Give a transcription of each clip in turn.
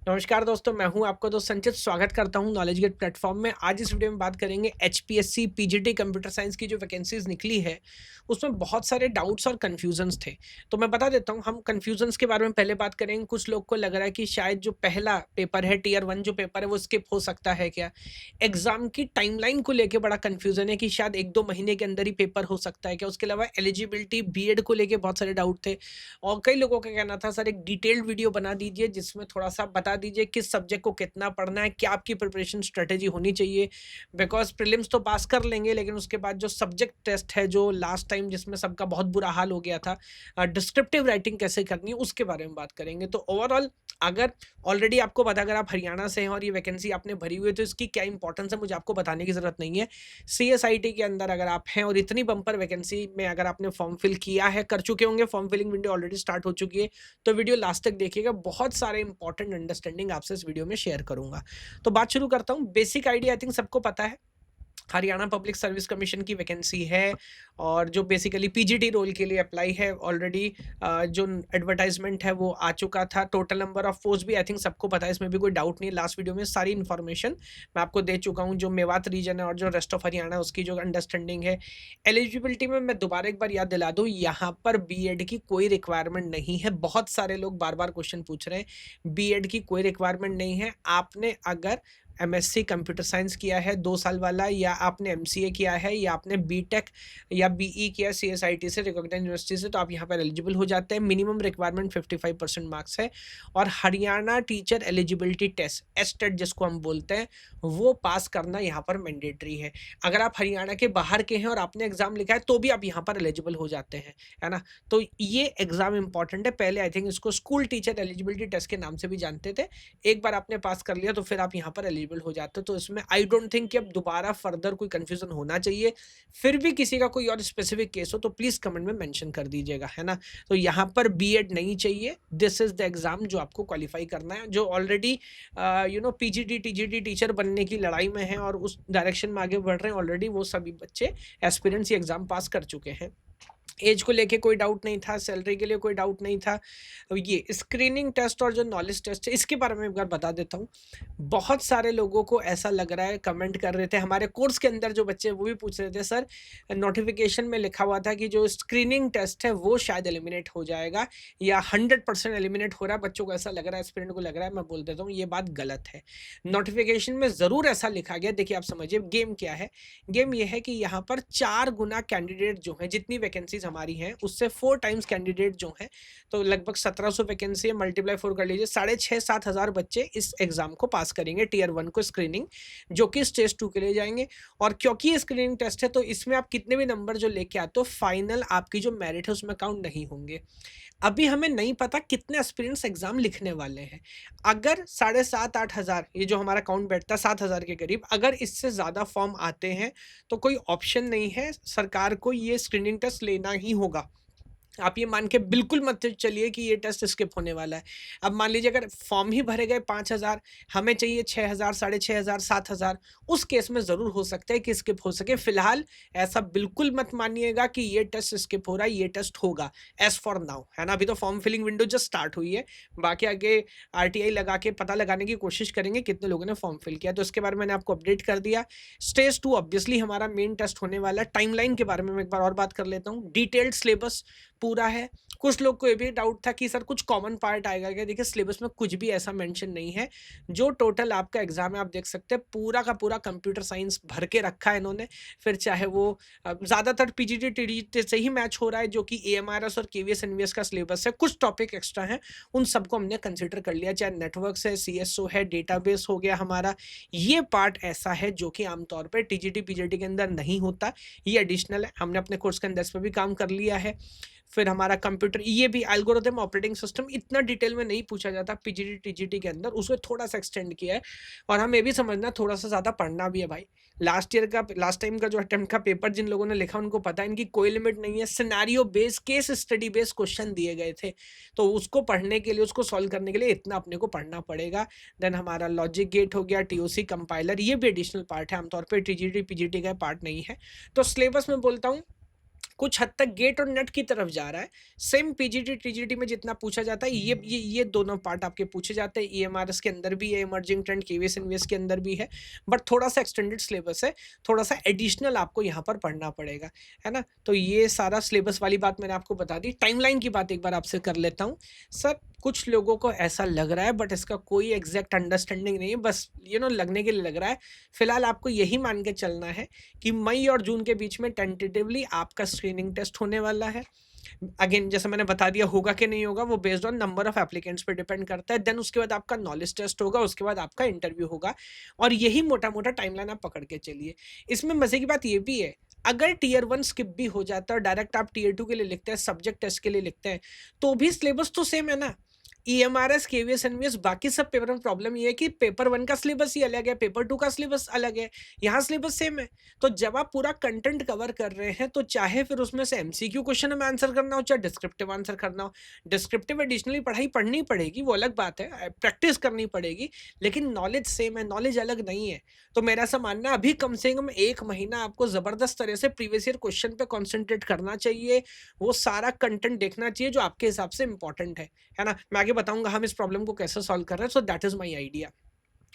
नमस्कार दोस्तों, मैं हूं आपका दोस्त संचित। स्वागत करता हूं नॉलेज गेट प्लेटफॉर्म में। आज इस वीडियो में बात करेंगे एचपीएससी पीजीटी कंप्यूटर साइंस की जो वैकेंसीज निकली है, उसमें बहुत सारे डाउट्स और कन्फ्यूजन्स थे। तो मैं बता देता हूं, हम कन्फ्यूजन्स के बारे में पहले बात करेंगे। कुछ लोग को लग रहा है कि शायद जो पहला पेपर है, टीयर 1 जो पेपर है, वो स्किप हो सकता है क्या? एग्ज़ाम की टाइमलाइन को लेके बड़ा कन्फ्यूज़न है कि शायद 1-2 महीने के अंदर ही पेपर हो सकता है क्या? उसके अलावा एलिजिबिलिटी बीएड को लेके बहुत सारे डाउट थे और कई लोगों का कहना था सर एक डिटेल्ड वीडियो बना दीजिए जिसमें थोड़ा-सा बता दीजिए किस सब्जेक्ट को कितना पढ़ना है, क्या आपकी प्रिपरेशन स्ट्रैटेजी होनी चाहिए। बिकॉज़ प्रीलिम्स तो पास कर लेंगे, लेकिन उसके बाद जो सब्जेक्ट टेस्ट है, जो लास्ट टाइम जिसमें सबका बहुत बुरा हाल हो गया था, डिस्क्रिप्टिव राइटिंग कैसे करनी है उसके बारे में बात करेंगे। तो ओवरऑल अगर ऑलरेडी आपको पता, अगर आप हरियाणा से हैं और ये वैकेंसी आपने भरी हुई है, तो इसकी क्या इंपॉर्टेंस है मुझे आपको बताने की ज़रूरत नहीं है। सीएसआईटी के अंदर अगर आप हैं और इतनी बम्पर वैकेंसी में अगर आपने फॉर्म फिल किया है, कर चुके होंगे, form filling window already start हो चुकी है, तो वीडियो लास्ट तक देखिएगा। बहुत सारे इंपॉर्टेंट अंडरस्टैंडिंग आपसे इस वीडियो में शेयर करूँगा। तो बात शुरू करता हूँ। बेसिक आइडिया आई थिंक सबको पता है। हरियाणा पब्लिक सर्विस कमीशन की वैकेंसी है और जो बेसिकली पीजीटी रोल के लिए अप्लाई है। ऑलरेडी जो एडवर्टाइजमेंट है वो आ चुका था। टोटल नंबर ऑफ पोस्ट भी आई थिंक सबको पता है, इसमें भी कोई डाउट नहीं है। लास्ट वीडियो में सारी इन्फॉर्मेशन मैं आपको दे चुका हूँ। जो मेवात रीजन है और जो रेस्ट ऑफ हरियाणा है उसकी जो अंडरस्टैंडिंग है। एलिजिबिलिटी में मैं दोबारा एक बार याद दिला दूँ, यहाँ पर बीएड की कोई रिक्वायरमेंट नहीं है। बहुत सारे लोग बार बार क्वेश्चन पूछ रहे हैं, बीएड की कोई रिक्वायरमेंट नहीं है। आपने अगर एमएससी कंप्यूटर साइंस किया है 2 साल वाला, या आपने एमसीए किया है, या आपने बीटेक या बीई किया सीएसआईटी से, रिकॉग्नाइज्ड यूनिवर्सिटी से, तो आप यहाँ पर एलिजिबल हो जाते हैं। मिनिमम रिक्वायरमेंट 55% मार्क्स है और Haryana teacher eligibility test, HTET जिसको हम बोलते हैं, वो पास करना यहाँ पर मैंडेटरी है। अगर आप हरियाणा के बाहर के हैं और आपने एग्जाम लिखा है तो भी आप यहाँ पर एलिजिबल हो जाते हैं, है ना? तो ये एग्जाम इंपॉर्टेंट है। पहले आई थिंक इसको स्कूल टीचर एलिजिबिलिटी टेस्ट के नाम से भी जानते थे। एक बार आपने पास कर लिया तो फिर आप यहाँ पर एलिजिबल हो जाते हो। तो इसमें आई डोंट थिंक कि अब दोबारा फर्दर कोई कंफ्यूजन होना चाहिए। फिर भी किसी का कोई और स्पेसिफिक केस हो तो प्लीज कमेंट में मेंशन कर दीजिएगा, है ना? तो यहाँ पर बीएड नहीं चाहिए। दिस इज द एग्जाम जो आपको क्वालिफाई करना है। जो ऑलरेडी पीजीटी टीजीटी टीचर बनने की लड़ाई में है और उस डायरेक्शन में आगे बढ़ रहे हैं, ऑलरेडी वो सभी बच्चे एस्पिरेंट्स ये एग्जाम पास कर चुके हैं। एज को लेके कोई डाउट नहीं था, सैलरी के लिए कोई डाउट नहीं था। अब ये स्क्रीनिंग टेस्ट और जो नॉलेज टेस्ट है, इसके बारे में एक बार बता देता हूँ। बहुत सारे लोगों को ऐसा लग रहा है, कमेंट कर रहे थे हमारे कोर्स के अंदर, जो बच्चे वो भी पूछ रहे थे सर नोटिफिकेशन में लिखा हुआ था कि जो स्क्रीनिंग टेस्ट है वो शायद एलिमिनेट हो जाएगा या 100% एलिमिनेट हो रहा है। बच्चों को ऐसा लग रहा है, स्टूडेंट को लग रहा है। मैं बोल देता हूँ ये बात गलत है। नोटिफिकेशन में ज़रूर ऐसा लिखा गया। देखिए, आप समझिए गेम क्या है। गेम ये है कि यहाँ पर 4 गुना कैंडिडेट जो हैं, जितनी वैकेंसीज हमारी हैं उससे 4 टाइम्स कैंडिडेट जो हैं, तो लगभग 1700 वैकेंसी है, मल्टीप्लाई 4 कर लीजिए, 6,500-7 हज़ार बच्चे इस एग्जाम को पास करेंगे, टीयर 1 को स्क्रीनिंग, जो कि स्टेज 2 के लिए जाएंगे। और क्योंकि ये स्क्रीनिंग टेस्ट है तो इसमें आप कितने भी नंबर जो लेके आते हो, फाइनल आपकी जो मेरिट है उसमें काउंट नहीं होंगे। अभी हमें नहीं पता कितने एस्पिरेंट्स एग्जाम लिखने वाले हैं। अगर 7,500-8 हज़ार, ये जो हमारा काउंट बैठता है 7,000 के करीब, अगर इससे ज़्यादा फॉर्म आते हैं तो कोई ऑप्शन नहीं है, सरकार को ये स्क्रीनिंग टेस्ट लेना ही होगा। आप ये मान के बिल्कुल मत चलिए कि ये टेस्ट स्किप होने वाला है। अब मान लीजिए अगर फॉर्म ही भरे गए 5,000, हमें चाहिए 6,000, 6,500, 7,000, उस केस में ज़रूर हो सकता है कि स्किप हो सके। फिलहाल ऐसा बिल्कुल मत मानिएगा कि ये टेस्ट स्किप हो रहा है, ये टेस्ट होगा एज़ फॉर नाउ, है ना? अभी तो form filling window just start हुई है। बाकी आगे आरटीआई लगा के पता लगाने की कोशिश करेंगे कितने लोगों ने फॉर्म फिल किया। तो इसके बारे में मैंने आपको अपडेट कर दिया। स्टेज 2 ऑब्वियसली हमारा मेन टेस्ट होने वाला है। टाइमलाइन के बारे में मैं एक बार और बात कर लेता हूँ। डिटेल्ड सिलेबस पूरा है। कुछ लोग को ये भी डाउट था कि सर कुछ कॉमन पार्ट आएगा क्या? देखिए, सिलेबस में कुछ भी ऐसा मेंशन नहीं है। जो टोटल आपका एग्जाम है आप देख सकते हैं, पूरा का पूरा कंप्यूटर साइंस भर के रखा है इन्होंने। फिर चाहे वो ज़्यादातर पीजीटी टीडीटी से ही मैच हो रहा है, जो कि एएमआरएस और केवीएस एनवीएस का सिलेबस है। कुछ टॉपिक एक्स्ट्रा हैं, उन सबको हमने कंसिडर कर लिया, चाहे नेटवर्क्स है, सीएसओ है, डेटाबेस हो गया हमारा। ये पार्ट ऐसा है जो कि आमतौर पर टीजीटी पीजीटी के अंदर नहीं होता, ये एडिशनल है। हमने अपने कोर्स के अंदर इस पर भी काम कर लिया है। फिर हमारा कंप्यूटर, ये भी एल्गोरिथम, ऑपरेटिंग सिस्टम, इतना डिटेल में नहीं पूछा जाता पीजीटी टीजीटी के अंदर, उसको थोड़ा सा एक्सटेंड किया है। और हमें भी समझना, थोड़ा सा ज़्यादा पढ़ना भी है भाई। लास्ट टाइम का जो अटेम्प्ट का पेपर जिन लोगों ने लिखा उनको पता है इनकी कोई लिमिट नहीं है। Scenario based, case study based question दिए गए थे, तो उसको पढ़ने के लिए, उसको सॉल्व करने के लिए इतना अपने को पढ़ना पड़ेगा। देन हमारा लॉजिक गेट हो गया, टीओसी कंपाइलर, ये भी एडिशनल पार्ट है, आमतौर पर टीजीटी पीजीटी का पार्ट नहीं है। तो सिलेबस में बोलता हूँ कुछ हद तक गेट और नेट की तरफ जा रहा है। सेम पीजीटी, टीजीटी में जितना पूछा जाता है, ये दोनों पार्ट आपके पूछे जाते हैं। ईएमआरएस के अंदर भी है, इमर्जिंग ट्रेंड, केवीएस एनवीएस के अंदर भी है, बट थोड़ा-सा एक्सटेंडेड सिलेबस है, थोड़ा-सा एडिशनल आपको यहाँ पर पढ़ना पड़ेगा, है ना? तो ये सारा सिलेबस वाली बात मैंने आपको बता दी। टाइमलाइन की बात एक बार आपसे कर लेता हूँ। सर, कुछ लोगों को ऐसा लग रहा है, बट इसका कोई एग्ज़ैक्ट अंडरस्टैंडिंग नहीं है, बस लगने के लिए लग रहा है। फिलहाल आपको यही मान के चलना है कि मई और जून के बीच में टेंटेटिवली आपका स्क्रीनिंग टेस्ट होने वाला है। अगेन जैसे मैंने बता दिया, होगा कि नहीं होगा वो based on number of applicants पे डिपेंड करता है। देन उसके बाद आपका नॉलेज टेस्ट होगा, उसके बाद आपका इंटरव्यू होगा, और यही मोटा-मोटा टाइमलाइन आप पकड़ के चलिए। इसमें मज़े की बात ये भी है, अगर टियर 1 स्किप भी हो जाता है और डायरेक्ट आप टियर 2 के लिए लिखते हैं, सब्जेक्ट टेस्ट के लिए लिखते हैं, तो भी सिलेबस तो सेम है ना। ईएमआरएस, केवीएस, एनवीएस, बाकी सब पेपर में प्रॉब्लम ये है कि पेपर 1 का सिलेबस ही अलग है, पेपर 2 का सिलेबस अलग है, यहाँ सिलेबस सेम है। तो जब आप पूरा कंटेंट कवर कर रहे हैं, तो चाहे फिर उसमें से एमसीक्यू क्वेश्चन हमें आंसर करना हो, चाहे डिस्क्रिप्टिव आंसर करना हो। डिस्क्रिप्टिव एडिशनली पढ़ाई पढ़नी पड़ेगी, वो अलग बात है, प्रैक्टिस करनी पड़ेगी, लेकिन नॉलेज सेम है, नॉलेज अलग नहीं है। तो मेरा ऐसा मानना है, अभी कम से कम 1 महीना आपको ज़बरदस्त तरह से प्रीवियस ईयर क्वेश्चन पे कॉन्संट्रेट करना चाहिए। वो सारा कंटेंट देखना चाहिए जो आपके हिसाब से इम्पोर्टेंट है ना? मैं आगे बताऊँगा हम इस प्रॉब्लम को कैसे सॉल्व कर रहे हैं, so that is my idea.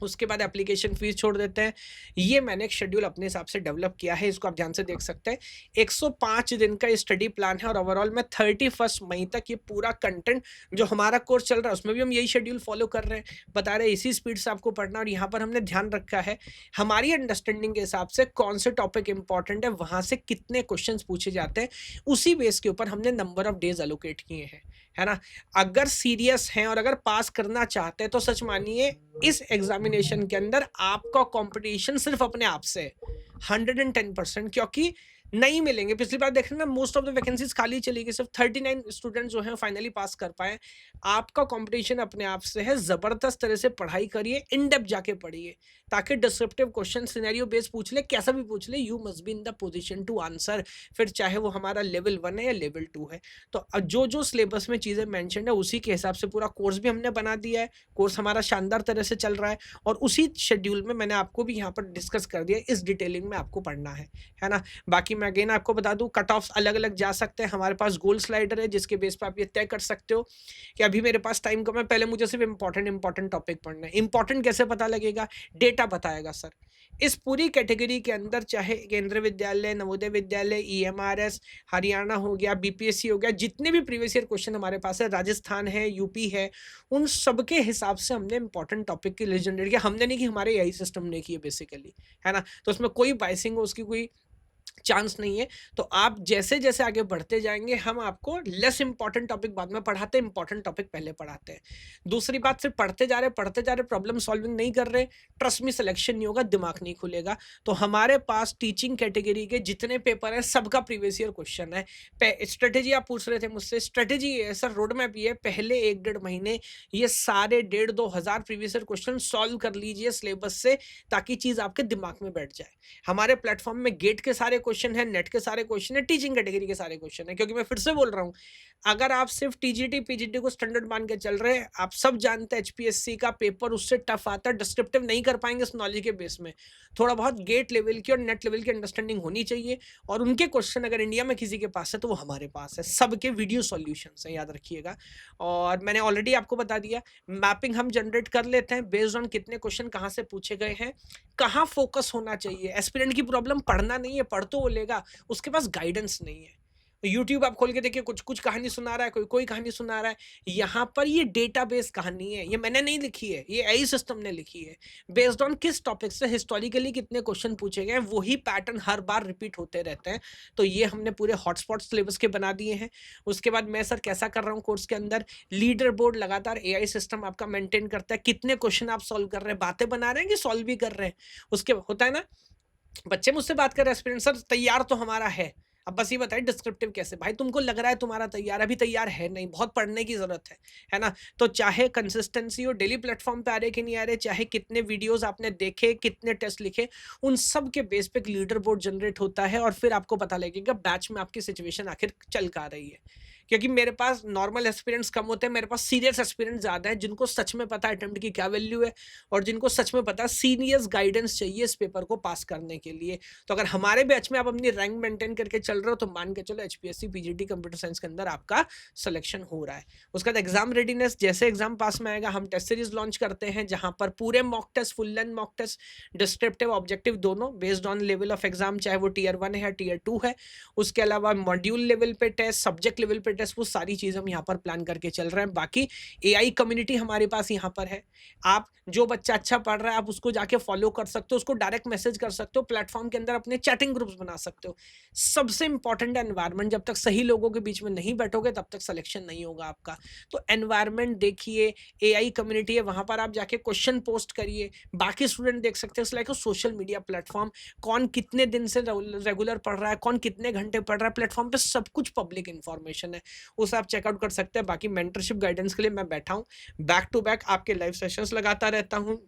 उसके बाद एप्लीकेशन फ़ीस छोड़ देते हैं। ये मैंने एक शेड्यूल अपने हिसाब से डेवलप किया है, इसको आप ध्यान से देख सकते हैं। 105 दिन का ये स्टडी प्लान है, और ओवरऑल में 31 मई तक ये पूरा कंटेंट जो हमारा कोर्स चल रहा है, उसमें भी हम यही शेड्यूल फ़ॉलो कर रहे हैं। बता रहे हैं इसी स्पीड से आपको पढ़ना, और यहाँ पर हमने ध्यान रखा है, हमारी अंडरस्टैंडिंग के हिसाब से कौन से टॉपिक इम्पोर्टेंट है, वहाँ से कितने क्वेश्चंस पूछे जाते हैं, उसी बेस के ऊपर हमने नंबर ऑफ डेज़ एलोकेट किए हैं, है ना? अगर सीरियस हैं और अगर पास करना चाहते हैं, तो सच मानिए इस एग्जामिनेशन के अंदर आपका कंपटीशन सिर्फ अपने आप से है, 110%, क्योंकि नहीं मिलेंगे। पिछली बार देखें ना, मोस्ट ऑफ द वैकेंसीज खाली चली गई, सिर्फ 39 स्टूडेंट जो हैं फाइनली पास कर पाए। आपका कंपटीशन अपने आप से है, जबरदस्त तरह से पढ़ाई करिए, इन डेप्थ जाके पढ़िए, ताकि डिस्क्रिप्टिव क्वेश्चन सिनेरियो बेस्ड पूछ ले, कैसा भी पूछ ले, you must be in the position to answer, फिर चाहे वो हमारा लेवल 1 है या लेवल 2 है। तो जो जो सिलेबस में चीज़ें मेंशन्ड है, उसी के हिसाब से पूरा कोर्स भी हमने बना दिया है। कोर्स हमारा शानदार तरह से चल रहा है, और उसी शेड्यूल में मैंने आपको भी यहाँ पर डिस्कस कर दिया, इस डिटेलिंग में आपको पढ़ना है ना? बाकी मैं अगेन आपको बता दूँ, कट ऑफ्स अलग-अलग जा सकते हैं। हमारे पास गोल स्लाइडर है, जिसके बेस पे आप ये तय कर सकते हो कि अभी मेरे पास टाइम कम है, पहले मुझे सिर्फ इम्पोर्टेंट टॉपिक पढ़ना है। इम्पोर्टेंट कैसे पता लगेगा? डेटा बताएगा सर। इस पूरी कैटेगरी के अंदर चाहे केंद्रीय विद्यालय, नवोदय विद्यालय, ईएमआरएस, हरियाणा हो गया, बीपीएससी हो गया, जितने भी प्रीवियस ईयर क्वेश्चन हमारे पास है, राजस्थान है, यूपी है, उन सबके हिसाब से हमने इम्पोर्टेंट टॉपिक की लिस्ट जनरेट किया। हमने नहीं कि हमारे एआई सिस्टम ने की है बेसिकली, है ना? तो उसमें कोई बायसिंग हो, उसकी कोई चांस नहीं है। तो आप जैसे-जैसे आगे बढ़ते जाएँगे, हम आपको लेस इम्पोर्टेंट टॉपिक बाद में पढ़ाते हैं, इम्पोर्टेंट टॉपिक पहले पढ़ाते हैं। दूसरी बात, सिर्फ पढ़ते जा रहे, प्रॉब्लम सॉल्विंग नहीं कर रहे, ट्रस्ट मी सिलेक्शन नहीं होगा, दिमाग नहीं खुलेगा। तो हमारे पास टीचिंग कैटेगरी के जितने पेपर हैं, सबका प्रीवियस ईयर क्वेश्चन है। पे स्ट्रैटेजी आप पूछ रहे थे मुझसे, स्ट्रैटेजी ये है सर, रोड मैप ये है, पहले 1 डेढ़ महीने ये सारे 1,500-2 हज़ार प्रीवियस ईयर क्वेश्चन सॉल्व कर लीजिए सिलेबस से, ताकि चीज़ आपके दिमाग में बैठ जाए। हमारे प्लेटफ़ॉर्म में गेट के सारे क्वेश्चन है, नेट के सारे क्वेश्चन है, टीचिंग कैटेगरी के सारे क्वेश्चन है, क्योंकि मैं फिर से बोल रहा हूँ, अगर आप सिर्फ टीजीटी, पीजीटी को स्टैंडर्ड मान के चल रहे हैं, आप सब जानते हैं एचपीएससी का पेपर उससे टफ आता है, डिस्क्रिप्टिव नहीं कर पाएंगे इस नॉलेज के बेस में। थोड़ा बहुत गेट लेवल की और नेट लेवल की अंडरस्टैंडिंग होनी चाहिए, और उनके क्वेश्चन अगर इंडिया में किसी के पास है, तो वो हमारे पास है, सबके वीडियो सॉल्यूशंस हैं, याद रखिएगा। और मैंने ऑलरेडी आपको बता दिया, मैपिंग हम जनरेट कर लेते हैं बेस्ड ऑन कितने क्वेश्चन कहाँ से पूछे गए हैं, कहाँ फोकस होना चाहिए। एस्पिरेंट की प्रॉब्लम पढ़ना नहीं है, पढ़ तो वो लेगा, उसके पास गाइडेंस नहीं है। यूट्यूब आप खोल के देखिए, कुछ कुछ कहानी सुना रहा है, कोई कोई कहानी सुना रहा है। यहाँ पर ये डेटाबेस कहानी है, ये मैंने नहीं लिखी है, ये एआई सिस्टम ने लिखी है। बेस्ड ऑन किस टॉपिक से हिस्टोरिकली कितने क्वेश्चन पूछे गए हैं, वही पैटर्न हर बार रिपीट होते रहते हैं। तो ये हमने पूरे हॉटस्पॉट सिलेबस के बना दिए हैं। उसके बाद मैं सर कैसा कर रहा हूँ कोर्स के अंदर, लीडर बोर्ड लगातार एआई सिस्टम आपका मेंटेन करता है, कितने क्वेश्चन आप सॉल्व कर रहे हैं, बातें बना रहे हैं कि सॉल्व भी कर रहे हैं। उसके होता है ना, बच्चे मुझसे बात कर रहे हैं, एस्पिरेंट सर तैयार तो हमारा है, अब बस ये बताइए डिस्क्रिप्टिव कैसे। भाई तुमको लग रहा है तुम्हारा तैयार, अभी तैयार है नहीं, बहुत पढ़ने की जरूरत है ना? तो चाहे कंसिस्टेंसी हो, डेली प्लेटफॉर्म पे आ रहे कि नहीं आ रहे, चाहे कितने वीडियोस आपने देखे, कितने टेस्ट लिखे, उन सब के बेस पे एक लीडर बोर्ड जनरेट होता है, और फिर आपको पता लगेगा बैच में आपकी सिचुएशन आखिर चल का रही है। क्योंकि मेरे पास नॉर्मल एस्पिरेंट्स कम होते हैं, मेरे पास सीरियस एस्पिरेंट्स ज़्यादा है, जिनको सच में पता है अटेम्प्ट की क्या वैल्यू है और जिनको सच में पता है सीरियस गाइडेंस चाहिए इस पेपर को पास करने के लिए। तो अगर हमारे बैच में आप अपनी रैंक मेंटेन करके चल रहे हो तो मान के चलो एचपीएससी पीजीटी कंप्यूटर साइंस के अंदर आपका सिलेक्शन हो रहा है। उसके बाद एग्जाम रेडीनेस, जैसे एग्जाम पास में आएगा हम टेस्ट सीरीज लॉन्च करते हैं जहां पर पूरे mock test, full length mock test, descriptive objective दोनों based on level of exam, चाहे वो टीयर 1 है या टीयर 2 है। उसके अलावा मॉड्यूल लेवल पे टेस्ट, सब्जेक्ट लेवल पे टेस्ट, वो सारी चीज़ हम यहाँ पर प्लान करके चल रहे हैं। बाकी एआई कम्युनिटी हमारे पास यहाँ पर है। आप जो बच्चा अच्छा पढ़ रहा है आप उसको जाके फॉलो कर सकते हो, उसको डायरेक्ट मैसेज कर सकते हो, प्लेटफॉर्म के अंदर अपने चैटिंग ग्रुप्स बना सकते हो। सबसे इंपॉर्टेंट एनवायरनमेंट, जब तक सही लोगों के बीच में नहीं बैठोगे तब तक सिलेक्शन नहीं होगा आपका। तो एनवायरनमेंट देखिए, एआई कम्युनिटी है, वहां पर आप जाके क्वेश्चन पोस्ट करिए, बाकी स्टूडेंट देख सकते हैं। लाइक सोशल मीडिया प्लेटफॉर्म, कौन कितने दिन से रेगुलर पढ़ रहा है, कौन कितने घंटे पढ़ रहा है, प्लेटफॉर्म पे सब कुछ पब्लिक इंफॉर्मेशन है, उसे आप चेकआउट कर सकते हैं। बाकी मेंटरशिप गाइडेंस के लिए मैं बैठा हूँ, बैक टू बैक आपके लाइव सेशंस लगाता रहता हूँ,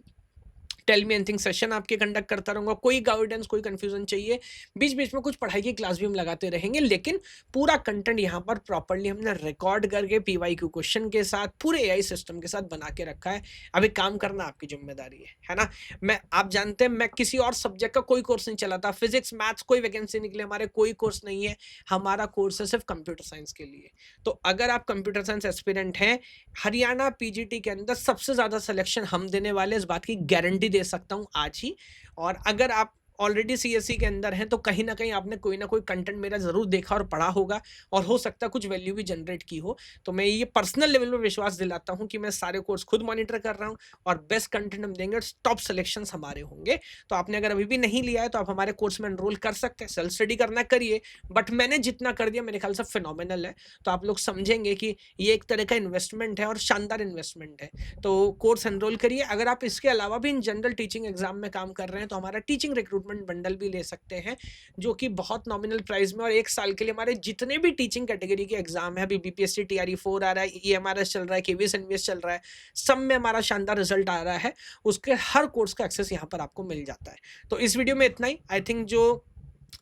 टेल मी एनीथिंग सेशन आपके कंडक्ट करता रहूंगा। कोई गाइडेंस, कोई कंफ्यूजन चाहिए, बीच बीच में कुछ पढ़ाई की क्लास भी हम लगाते रहेंगे, लेकिन पूरा कंटेंट यहाँ पर प्रॉपर्ली हमने रिकॉर्ड करके पीवाईक्यू क्वेश्चन के साथ पूरे एआई सिस्टम के साथ बना के रखा है। अभी काम करना आपकी जिम्मेदारी है ना। मैं, आप जानते हैं मैं किसी और सब्जेक्ट का कोई कोर्स नहीं चलाता, फिजिक्स मैथ्स कोई वैकेंसी निकले हमारे कोई कोर्स नहीं है, हमारा कोर्स है सिर्फ कंप्यूटर साइंस के लिए। तो अगर आप कंप्यूटर साइंस एस्पिरेंट हैं, हरियाणा पीजीटी के अंदर सबसे ज्यादा सिलेक्शन हम देने वाले, इस बात की गारंटी दे सकता हूं आज ही। और अगर आप ऑलरेडी सीएससी के अंदर हैं तो कहीं ना कहीं आपने कोई ना कोई कंटेंट मेरा जरूर देखा और पढ़ा होगा और हो सकता है कुछ वैल्यू भी जनरेट की हो। तो मैं ये पर्सनल लेवल पे विश्वास दिलाता हूं कि मैं सारे कोर्स खुद मॉनिटर कर रहा हूं और बेस्ट कंटेंट हम देंगे, टॉप सिलेक्शंस हमारे होंगे। तो आपने अगर अभी भी नहीं लिया है तो आप हमारे कोर्स में एनरोल कर सकते हैं, सेल्फ स्टडी करना करिए, बट मैंने जितना कर दिया मेरे ख्याल से फिनोमिनल है। तो आप लोग समझेंगे कि ये एक तरह का इन्वेस्टमेंट है और शानदार इन्वेस्टमेंट है। तो कोर्स एनरोल करिए। अगर आप इसके अलावा भी इन जनरल टीचिंग एग्जाम में काम कर रहे हैं तो हमारा टीचिंग रिक्रूटमेंट बंडल भी ले सकते हैं, जो कि बहुत नॉमिनल प्राइस में, और एक साल के लिए हमारे जितने भी टीचिंग कैटेगरी के एग्जाम है, अभी बीपीएससी टीआरई 4 आ रहा है, ईएमआरएस चल रहा है, केवीएस एनवीएस चल रहा है, सब में हमारा शानदार रिजल्ट आ रहा है, उसके हर कोर्स का एक्सेस यहाँ पर आपको मिल जाता है। तो इस वीडियो में इतना ही। आई थिंक जो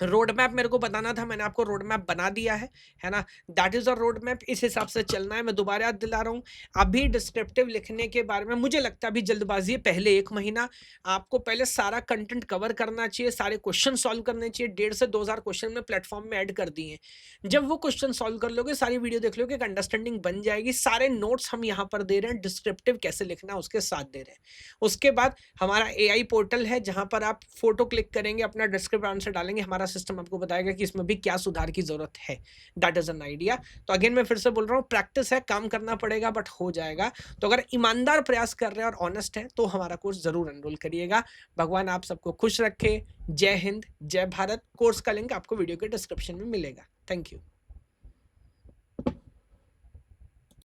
रोड मैप मेरे को बताना था मैंने आपको रोड मैप बना दिया है ना। That is a road map, इस हिसाब से चलना है। मैं दोबारा याद दिला रहा हूँ, अभी डिस्क्रिप्टिव लिखने के बारे में मुझे लगता है अभी जल्दबाजी है। पहले 1 महीना आपको पहले सारा कंटेंट कवर करना चाहिए, सारे क्वेश्चन सॉल्व करने चाहिए। 1,500 से 2,000 क्वेश्चन में प्लेटफॉर्म में ऐड कर दिए हैं। जब वो क्वेश्चन सॉल्व कर लोगे, सारी वीडियो देख लोगे, एक अंडरस्टैंडिंग बन जाएगी। सारे नोट्स हम यहाँ पर दे रहे हैं, डिस्क्रिप्टिव कैसे लिखना है उसके साथ दे रहे हैं। उसके बाद हमारा एआई पोर्टल है जहां पर आप फोटो क्लिक करेंगे, अपना डिस्क्रिप्टिव आंसर डालेंगे, हमारा सिस्टम आपको बताएगा कि इसमें भी क्या सुधार की जरूरत है। That is an idea. तो अगेन मैं फिर से बोल रहा हूँ, प्रैक्टिस है, काम करना पड़ेगा, बट हो जाएगा। तो अगर ईमानदार प्रयास कर रहे हैं और ऑनेस्ट है तो हमारा कोर्स जरूर एनरोल करिएगा। भगवान आप सबको खुश रखे। जय हिंद, जय भारत। कोर्स का लिंक आपको वीडियो के डिस्क्रिप्शन में मिलेगा। Thank you.